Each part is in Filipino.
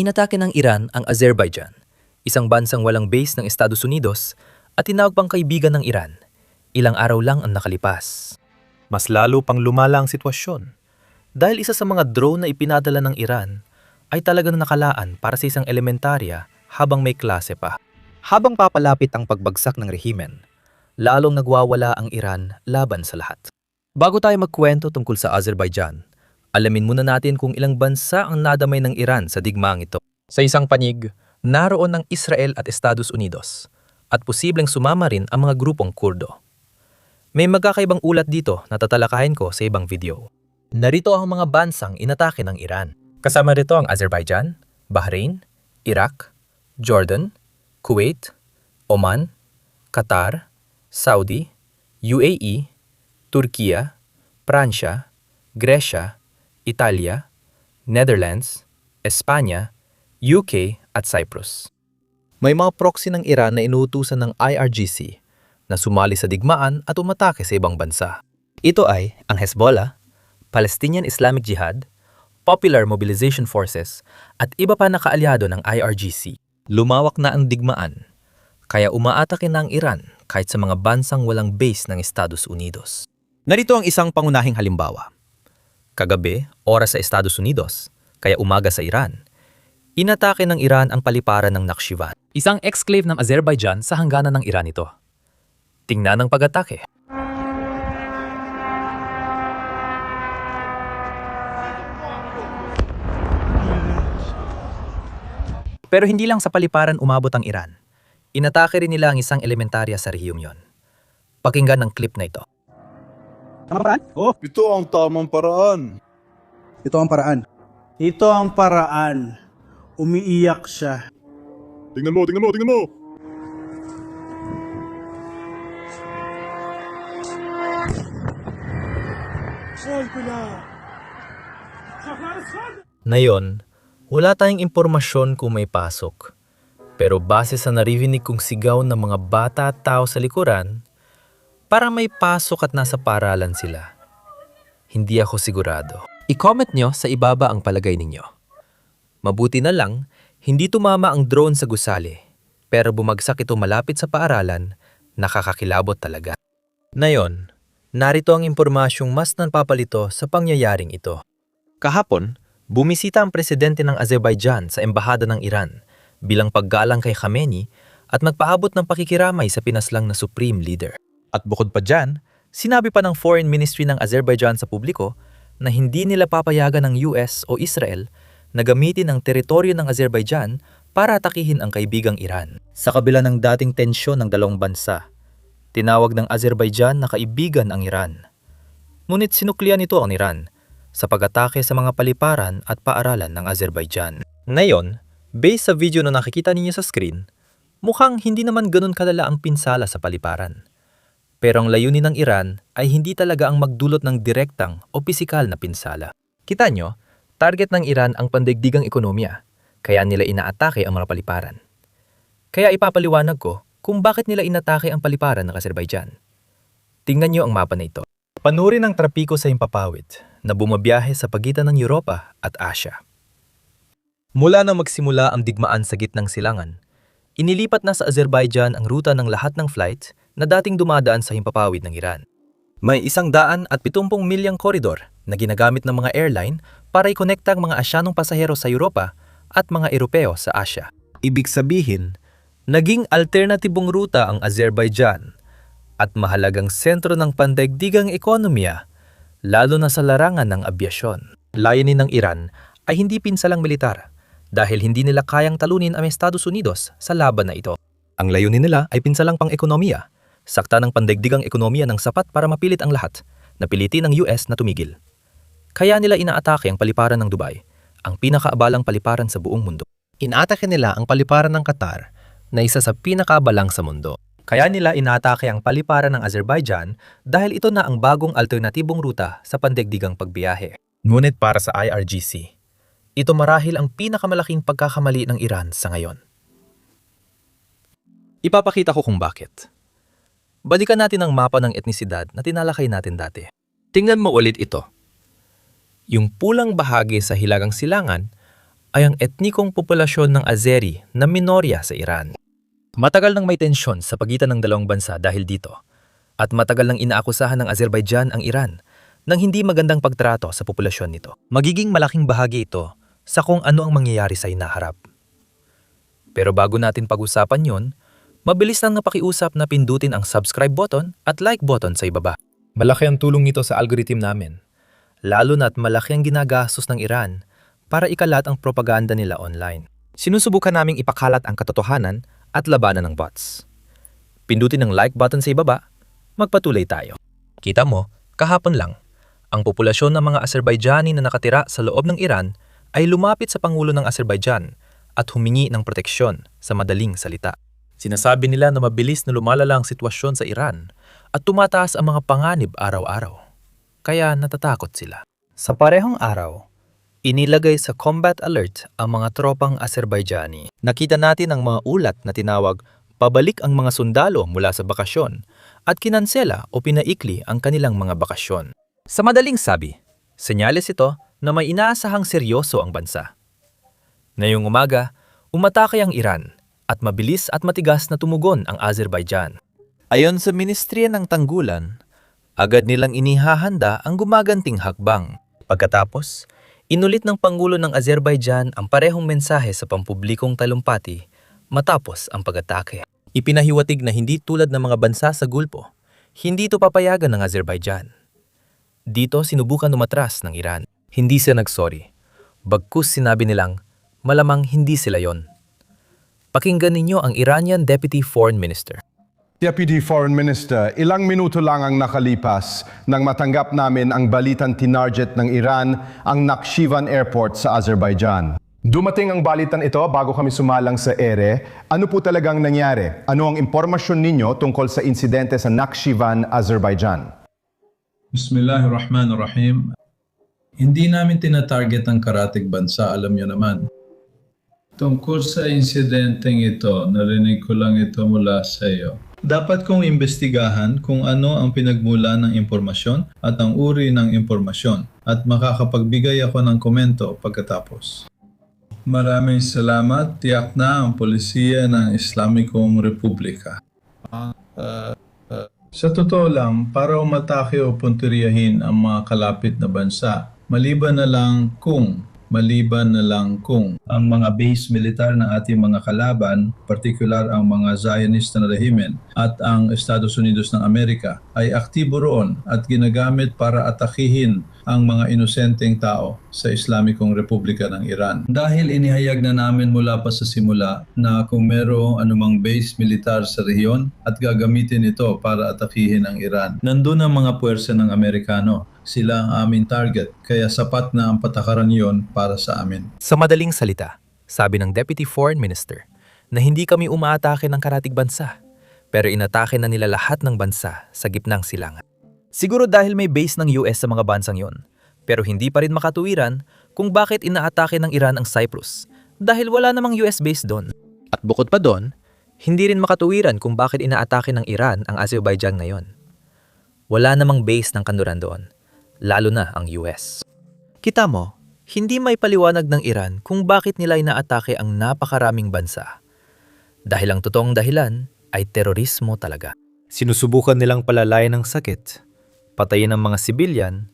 Inatake ng Iran ang Azerbaijan, isang bansang walang base ng Estados Unidos at tinawag pang kaibigan ng Iran. Ilang araw lang ang nakalipas. Mas lalo pang lumala ang sitwasyon dahil isa sa mga drone na ipinadala ng Iran ay talagang nakalaan para sa isang elementarya habang may klase pa. Habang papalapit ang pagbagsak ng rehimen, lalong nagwawala ang Iran laban sa lahat. Bago tayo magkwento tungkol sa Azerbaijan, alamin muna natin kung ilang bansa ang nadamay ng Iran sa digmaang ito. Sa isang panig, naroon ang Israel at Estados Unidos at posibleng sumama rin ang mga grupong Kurdo. May magkakaibang ulat dito na tatalakayin ko sa ibang video. Narito ang mga bansang inatake ng Iran. Kasama rito ang Azerbaijan, Bahrain, Iraq, Jordan, Kuwait, Oman, Qatar, Saudi, UAE, Turkiya, Pransya, Gresya, Italia, Netherlands, Espanya, UK at Cyprus. May mga proxy ng Iran na inuutusan ng IRGC na sumali sa digmaan at umatake sa ibang bansa. Ito ay ang Hezbollah, Palestinian Islamic Jihad, Popular Mobilization Forces at iba pa na kaalyado ng IRGC. Lumawak na ang digmaan, kaya umaatake na ang Iran kahit sa mga bansang walang base ng Estados Unidos. Narito ang isang pangunahing halimbawa. Kagabi, oras sa Estados Unidos, kaya umaga sa Iran, inatake ng Iran ang paliparan ng Nakhchivan, isang exclave ng Azerbaijan sa hangganan ng Iran ito. Tingnan ang pag-atake. Pero hindi lang sa paliparan umabot ang Iran. Inatake rin nila ang isang elementarya sa rehiyong yon. Pakinggan ang clip na ito. Tamang paraan? Oo. Ito ang tamang paraan. Ito ang paraan. Ito ang paraan. Umiiyak siya. Tingnan mo, tingnan mo, tingnan mo! Ngayon, wala tayong impormasyon kung may pasok. Pero base sa narinig kong sigaw ng mga bata at tao sa likuran, para may pasok at nasa paaralan sila. Hindi ako sigurado. I-comment nyo sa ibaba ang palagay ninyo. Mabuti na lang, hindi tumama ang drone sa gusali, pero bumagsak ito malapit sa paaralan, nakakakilabot talaga. Ngayon, narito ang impormasyong mas napapalito sa pangyayaring ito. Kahapon, bumisita ang presidente ng Azerbaijan sa embahada ng Iran bilang paggalang kay Khamenei at magpaabot ng pakikiramay sa pinaslang na supreme leader. At bukod pa dyan, sinabi pa ng Foreign Ministry ng Azerbaijan sa publiko na hindi nila papayagan ng US o Israel na gamitin ang teritoryo ng Azerbaijan para atakihin ang kaibigang Iran. Sa kabila ng dating tensyon ng dalawang bansa, tinawag ng Azerbaijan na kaibigan ang Iran. Ngunit sinuklian nito ang Iran sa pag-atake sa mga paliparan at paaralan ng Azerbaijan. Ngayon, based sa video na nakikita ninyo sa screen, mukhang hindi naman ganun kalala ang pinsala sa paliparan. Pero ang layunin ng Iran ay hindi talaga ang magdulot ng direktang o pisikal na pinsala. Kita nyo, target ng Iran ang pandaigdigang ekonomiya, kaya nila inaatake ang mga paliparan. Kaya ipapaliwanag ko kung bakit nila inatake ang paliparan ng Azerbaijan. Tingnan nyo ang mapa na ito. Panurin ang trapiko sa himpapawid na bumabiyahe sa pagitan ng Europa at Asia. Mula nang magsimula ang digmaan sa gitnang silangan, inilipat na sa Azerbaijan ang ruta ng lahat ng flight na dating dumadaan sa himpapawid ng Iran. May 170 milyang koridor na ginagamit ng mga airline para ikonekta ang mga Asyanong pasahero sa Europa at mga Europeo sa Asia. Ibig sabihin, naging alternatibong ruta ang Azerbaijan at mahalagang sentro ng pandaigdigang ekonomiya, lalo na sa larangan ng abyasyon. Layunin ng Iran ay hindi pinsalang militar dahil hindi nila kayang talunin ang Estados Unidos sa laban na ito. Ang layunin nila ay pinsalang pang-ekonomiya, sakta ng pandaigdigang ekonomiya ng sapat para mapilit ang lahat, napilitin ng US na tumigil. Kaya nila inaatake ang paliparan ng Dubai, ang pinakaabalang paliparan sa buong mundo. Inaatake nila ang paliparan ng Qatar, na isa sa pinakaabalang sa mundo. Kaya nila inaatake ang paliparan ng Azerbaijan dahil ito na ang bagong alternatibong ruta sa pandaigdigang pagbiyahe. Ngunit para sa IRGC, ito marahil ang pinakamalaking pagkakamali ng Iran sa ngayon. Ipapakita ko kung bakit. Balikan natin ang mapa ng etnisidad na tinalakay natin dati. Tingnan mo ulit ito. Yung pulang bahagi sa hilagang silangan ay ang etnikong populasyon ng Azeri na minorya sa Iran. Matagal nang may tensyon sa pagitan ng dalawang bansa dahil dito, at matagal nang inaakusahan ng Azerbaijan ang Iran ng hindi magandang pagtrato sa populasyon nito. Magiging malaking bahagi ito sa kung ano ang mangyayari sa hinaharap. Pero bago natin pag-usapan yon, mabilis lang na pakiusap na pindutin ang subscribe button at like button sa ibaba. Malaki ang tulong nito sa algorithm namin, lalo na't malaki ang ginagastos ng Iran para ikalat ang propaganda nila online. Sinusubukan naming ipakalat ang katotohanan at labanan ng bots. Pindutin ang like button sa ibaba, magpatuloy tayo. Kita mo, kahapon lang, ang populasyon ng mga Azerbaijani na nakatira sa loob ng Iran ay lumapit sa Pangulo ng Azerbaijan at humingi ng proteksyon sa madaling salita. Sinasabi nila na mabilis na lumalala ang sitwasyon sa Iran at tumataas ang mga panganib araw-araw. Kaya natatakot sila. Sa parehong araw, inilagay sa combat alert ang mga tropang Azerbaijani. Nakita natin ang mga ulat na tinawag pabalik ang mga sundalo mula sa bakasyon at kinansela o pinaikli ang kanilang mga bakasyon. Sa madaling sabi, senyales ito na may inaasahang seryoso ang bansa. Ngayong umaga, umatake ang Iran at mabilis at matigas na tumugon ang Azerbaijan. Ayon sa Ministrya ng Tanggulan, agad nilang inihahanda ang gumaganting hakbang. Pagkatapos, inulit ng Pangulo ng Azerbaijan ang parehong mensahe sa pampublikong talumpati matapos ang pag-atake. Ipinahiwatig na hindi tulad ng mga bansa sa Gulpo, hindi ito papayagan ng Azerbaijan. Dito sinubukan umatras ng Iran. Hindi sila nagsorry. Bagkus sinabi nilang, malamang hindi sila yon. Pakinggan ninyo ang Iranian Deputy Foreign Minister. Deputy Foreign Minister, ilang minuto lang ang nakalipas nang matanggap namin ang balitang tinarget ng Iran ang Nakhchivan Airport sa Azerbaijan. Dumating ang balitan ito bago kami sumalang sa ere. Ano po talagang nangyari? Ano ang impormasyon ninyo tungkol sa insidente sa Nakhchivan, Azerbaijan? Bismillahirrahmanirrahim. Hindi namin tinatarget ang karatig bansa, alam nyo naman. Tungkol sa insidenteng ito, narinig ko lang ito mula sa iyo. Dapat kong imbestigahan kung ano ang pinagmula ng impormasyon at ang uri ng impormasyon at makakapagbigay ako ng komento pagkatapos. Maraming salamat. Tiyak na ang polisiya ng Islamikong Republika. Sa totoo lang, para umatake o punteriyahin ang mga kalapit na bansa, maliban na lang kung ang mga base militar ng ating mga kalaban, partikular ang mga Zionist na rehimen at ang Estados Unidos ng Amerika, ay aktibo roon at ginagamit para atakihin ang mga inosenteng tao sa Islamikong Republika ng Iran. Dahil inihayag na namin mula pa sa simula na kung merong anumang base militar sa rehiyon at gagamitin ito para atakihin ang Iran. Nandun ang mga puwersa ng Amerikano. Sila ang aming target, kaya sapat na ang patakaran yon para sa amin. Sa madaling salita, sabi ng Deputy Foreign Minister na hindi kami umaatake ng karatig bansa, pero inatake na nila lahat ng bansa sa gitnang silangan. Siguro dahil may base ng US sa mga bansang yon, pero hindi pa rin makatuwiran kung bakit inaatake ng Iran ang Cyprus dahil wala namang US base doon. At bukod pa doon, hindi rin makatuwiran kung bakit inaatake ng Iran ang Azerbaijan ngayon. Wala namang base ng kanluran doon, lalo na ang US. Kita mo, hindi may paliwanag ng Iran kung bakit nila inaatake ang napakaraming bansa. Dahil ang totoong dahilan ay terorismo talaga. Sinusubukan nilang palalayan ng sakit, patayin ang mga sibilyan,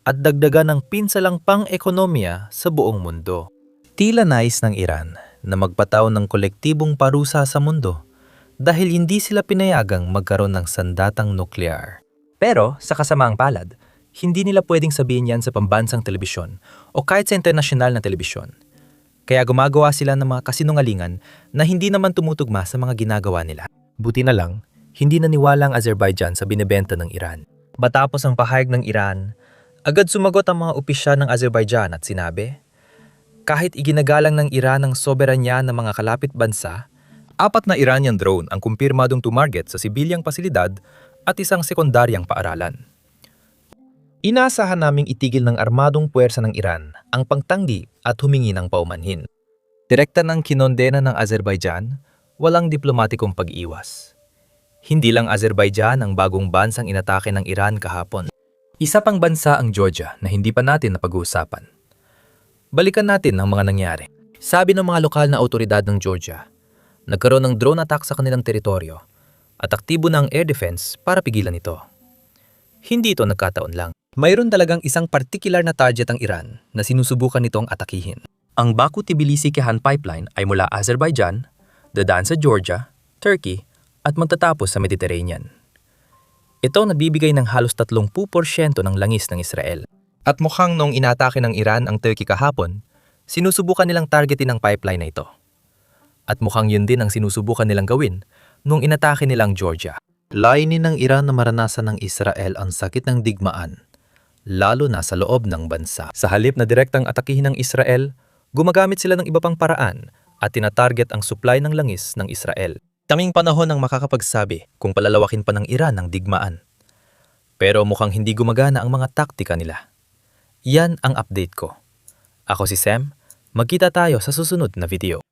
at dagdagan ng pinsalang pang-ekonomiya sa buong mundo. Tila nais ng Iran na magpataw ng kolektibong parusa sa mundo dahil hindi sila pinayagang magkaroon ng sandatang nuklear. Pero sa kasamaang palad, hindi nila pwedeng sabihin yan sa pambansang telebisyon o kahit sa internasyonal na telebisyon. Kaya gumagawa sila ng mga kasinungalingan na hindi naman tumutugma sa mga ginagawa nila. Buti na lang, hindi naniwala ang Azerbaijan sa binibenta ng Iran. Matapos ang pahayag ng Iran, agad sumagot ang mga opisyal ng Azerbaijan at sinabi, kahit iginagalang ng Iran ang soberanya ng mga kalapit bansa, 4 na Iranian drone ang kumpirmadong tumarget sa sibilyang pasilidad at isang sekundaryang paaralan. Inaasahan naming itigil ng armadong puwersa ng Iran ang pagtanggi at humingi ng paumanhin. Direkta ng kinondena ng Azerbaijan, walang diplomatikong pag-iwas. Hindi lang Azerbaijan ang bagong bansang inatake ng Iran kahapon. Isa pang bansa ang Georgia na hindi pa natin napag-uusapan. Balikan natin ang mga nangyari. Sabi ng mga lokal na awtoridad ng Georgia, nagkaroon ng drone attack sa kanilang teritoryo at aktibo na ang air defense para pigilan ito. Hindi ito nagkataon lang. Mayroon talagang isang partikular na target ang Iran na sinusubukan nitong atakihin. Ang Baku-Tbilisi-Kehan pipeline ay mula Azerbaijan, dadaan sa Georgia, Turkey at magtatapos sa Mediterranean. Ito nagbibigay ng halos 30% ng langis ng Israel. At mukhang noong inatake ng Iran ang Turkey kahapon, sinusubukan nilang targetin ang pipeline na ito. At mukhang yun din ang sinusubukan nilang gawin noong inatake nilang Georgia. Layunin ng Iran na maranasan ng Israel ang sakit ng digmaan, lalo na sa loob ng bansa. Sa halip na direktang atakihin ng Israel, gumagamit sila ng iba pang paraan at tinatarget ang supply ng langis ng Israel. Taming panahon ang makakapagsabi kung palalawakin pa ng Iran ang digmaan. Pero mukhang hindi gumagana ang mga taktika nila. Yan ang update ko. Ako si Sam, magkita tayo sa susunod na video.